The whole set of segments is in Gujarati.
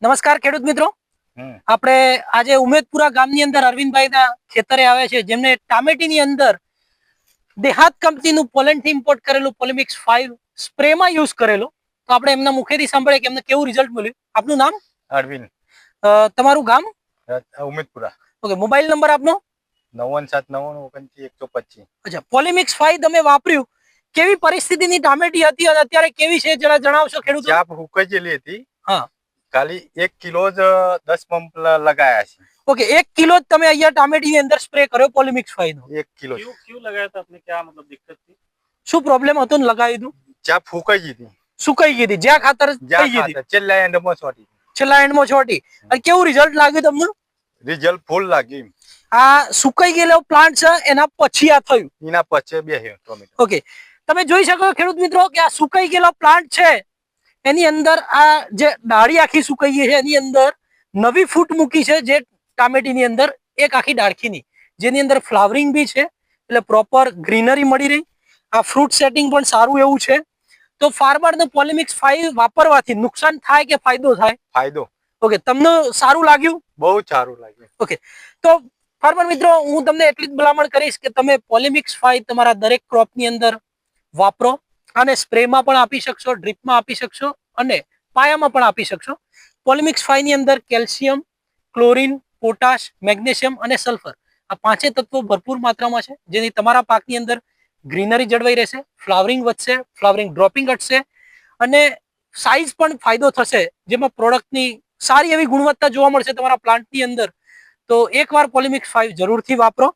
નમસ્કાર ખેડૂત મિત્રો, આપણે આજે ઉમેદપુરા ગામની અંદર અરવિંદભાઈના ખેતરે આવે છે, જેમને ટામેટીની અંદર દેહાત કંપનીનું પોલેન્ડથી ઇમ્પોર્ટ કરેલું પોલિમિક્સ 5 સ્પ્રેમાં યુઝ કરેલું. તો આપણે એમના મુખેથી સાંભળીએ કે એમને કેવું રિઝલ્ટ મળ્યું. આપનું નામ? અરવિંદ. તમારું ગામ? ઉમેદપુરા. ઓકે, મોબાઈલ નંબર આપનો? 9799299125. અચ્છા, પોલિમિક્સ 5 તમે વાપર્યું, કેવી પરિસ્થિતિની ટામેટી હતી અને અત્યારે કેવી છે જરા જણાવશો ખેડૂતો? ચાપ હુકાઈ ગયેલી હતી. હા, ખાલી 1 કિલો જ 10 પંપ લગાયા છે. ઓકે, 1 કિલો જ તમે અહીંયા ટામેટીની અંદર સ્પ્રે કર્યો પોલિમિક્સ 5 નો? 1 કિલો. क्यों लगाया था आपने, क्या मतलब दिक्कत थी? શું પ્રોબ્લેમ હતો ને લગાવી દીધું? ચાપ હુકાઈ ગઈ હતી. સુકાઈ ગઈ હતી, જ્યાં ખાતર થઈ ગઈ હતી, છેલ્લા એન્ડમાં છોટી. છેલ્લા એન્ડમાં છોટી. અને કેવું રિઝલ્ટ લાગ્યું તમને? રિઝલ્ટ ફૂલ લાગ્યું. આ સુકાઈ ગયેલો પ્લાન્ટ છે, એના પછી આ થયું. એના પછી બે ટોમેટો. ઓકે, તમે જોઈ શકો ખેડૂત મિત્રો કે આ સુકાઈ ગયેલો પ્લાન્ટ છે, એની અંદર આ જે ડાળી આખી સુકાઈ ગઈ છે, એની અંદર નવી ફૂટ મૂકી છે, જે ટામેટીની અંદર એક આખી ડાળખીની, જેની અંદર ફ્લાવરિંગ બી છે, એટલે પ્રોપર ગ્રીનરી મળી રહી. આ ફ્રૂટ સેટિંગ પણ સારું એવું છે. તો ફાર્મરને પોલિમિક્સ 5 વાપરવાથી નુકસાન થાય કે ફાયદો થાય? ફાયદો. ઓકે, તમને સારું લાગ્યું? બહુ સારું લાગ્યું. ઓકે, તો ફાર્મર મિત્રો, હું તમને એટલી જ ભલામણ કરીશ કે તમે પોલિમિક્સ 5 તમારા દરેક ક્રોપની અંદર વાપરો. અને સ્પ્રેમાં પણ આપી શકશો, ડ્રીપમાં આપી શકશો અને પાયામાં પણ આપી શકશો. પોલિમિક્સ 5 ની અંદર કેલ્શિયમ, ક્લોરીન, પોટાશ, મેગ્નેશિયમ અને સલ્ફર, આ પાંચે તત્વો ભરપૂર માત્રામાં છે, જેની તમારા પાકની અંદર ગ્રીનરી જળવાઈ રહેશે, ફ્લાવરિંગ વધશે, ફ્લાવરિંગ ડ્રોપિંગ ઘટશે અને સાઇઝ પણ ફાયદો થશે, જેમાં પ્રોડક્ટની સારી એવી ગુણવત્તા જોવા મળશે તમારા પ્લાન્ટની અંદર. તો એકવાર પોલિમિક્સ 5 જરૂરથી વાપરો.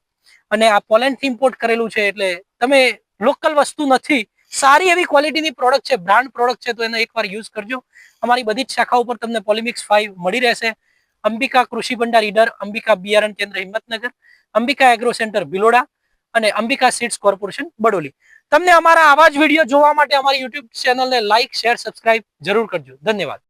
અને આ પોલેન્ડથી ઇમ્પોર્ટ કરેલું છે, એટલે તમે લોકલ વસ્તુ નથી, સારી એવી ક્વોલિટીની પ્રોડક્ટ છે, બ્રાન્ડ પ્રોડક્ટ છે, તો એને એકવાર યુઝ કરજો. અમારી બધી જ શાખાઓ પર તમને પોલિમિક્સ 5 મળી રહેશે. અંબિકા કૃષિ ભંડાર ઈડર, અંબિકા બિયારણ કેન્દ્ર હિંમતનગર, અંબિકા એગ્રો સેન્ટર ભિલોડા અને અંબિકા સીડ્સ કોર્પોરેશન બડોલી. તમને અમારા આવા જ વિડીયો જોવા માટે અમારી યુટ્યુબ ચેનલને લાઇક, શેર, સબસ્ક્રાઇબ જરૂર કરજો. ધન્યવાદ.